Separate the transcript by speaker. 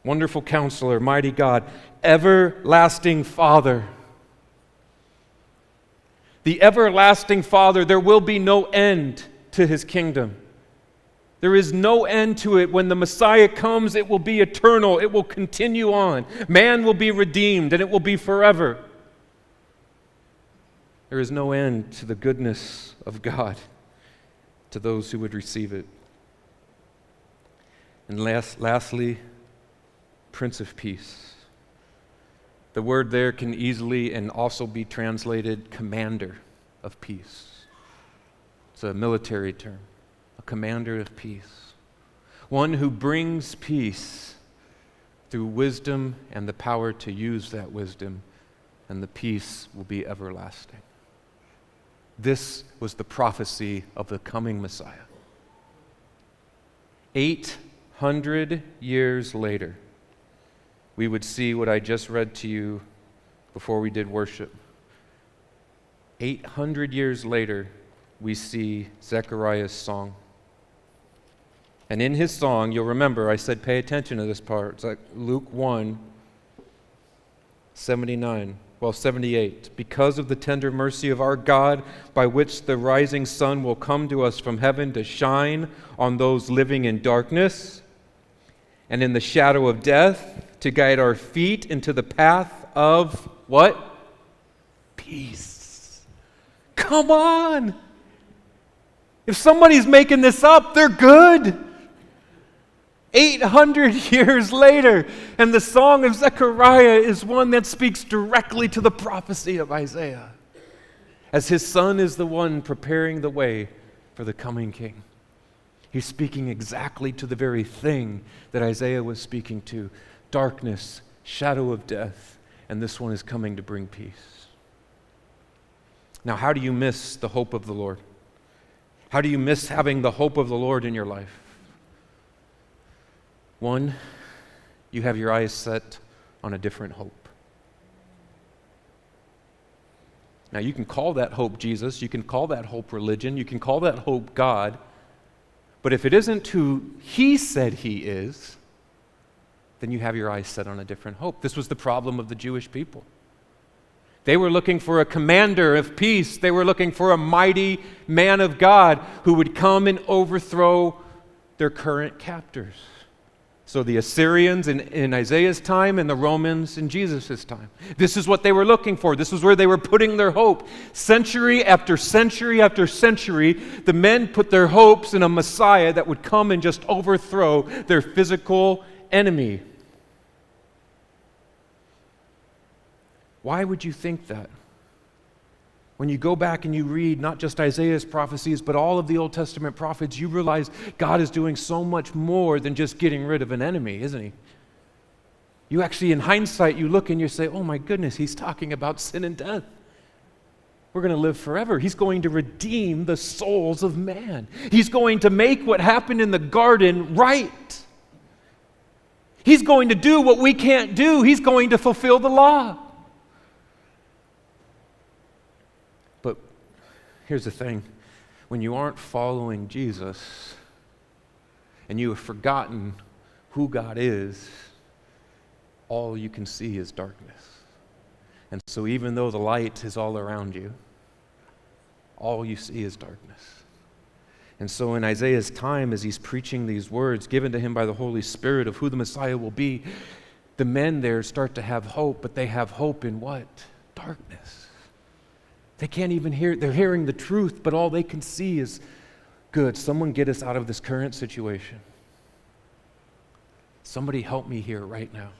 Speaker 1: Wonderful Counselor, Mighty God, Everlasting Father. The Everlasting Father, there will be no end to His kingdom. There is no end to it. When the Messiah comes, it will be eternal. It will continue on. Man will be redeemed, and it will be forever. There is no end to the goodness of God to those who would receive it. And lastly, Prince of Peace. The word there can easily and also be translated commander of peace. It's a military term. Commander of peace, one who brings peace through wisdom and the power to use that wisdom, and the peace will be everlasting. This was the prophecy of the coming Messiah. 800 years later, we would see what I just read to you before we did worship. 800 years later, we see Zechariah's song. And in his song, you'll remember, I said pay attention to this part. It's like Luke 1, 78. Because of the tender mercy of our God, by which the rising sun will come to us from heaven to shine on those living in darkness and in the shadow of death, to guide our feet into the path of what? Peace. Come on! If somebody's making this up, they're good. 800 years later, and the song of Zechariah is one that speaks directly to the prophecy of Isaiah, as his son is the one preparing the way for the coming king. He's speaking exactly to the very thing that Isaiah was speaking to: darkness, shadow of death, and this one is coming to bring peace. Now, how do you miss the hope of the Lord? How do you miss having the hope of the Lord in your life? One, you have your eyes set on a different hope. Now, you can call that hope Jesus, you can call that hope religion, you can call that hope God, but if it isn't who He said He is, then you have your eyes set on a different hope. This was the problem of the Jewish people. They were looking for a commander of peace. They were looking for a mighty man of God who would come and overthrow their current captors. So the Assyrians in Isaiah's time and the Romans in Jesus' time. This is what they were looking for. This is where they were putting their hope. Century after century after century, the men put their hopes in a Messiah that would come and just overthrow their physical enemy. Why would you think that? When you go back and you read not just Isaiah's prophecies, but all of the Old Testament prophets, you realize God is doing so much more than just getting rid of an enemy, isn't He? You actually, in hindsight, you look and you say, oh my goodness, He's talking about sin and death. We're going to live forever. He's going to redeem the souls of man. He's going to make what happened in the garden right. He's going to do what we can't do. He's going to fulfill the law. Here's the thing, when you aren't following Jesus and you have forgotten who God is, all you can see is darkness. And so even though the light is all around you, all you see is darkness. And so in Isaiah's time, as he's preaching these words given to him by the Holy Spirit of who the Messiah will be, the men there start to have hope, but they have hope in what? Darkness. They can't even hear, they're hearing the truth, but all they can see is, good, someone get us out of this current situation. Somebody help me here right now.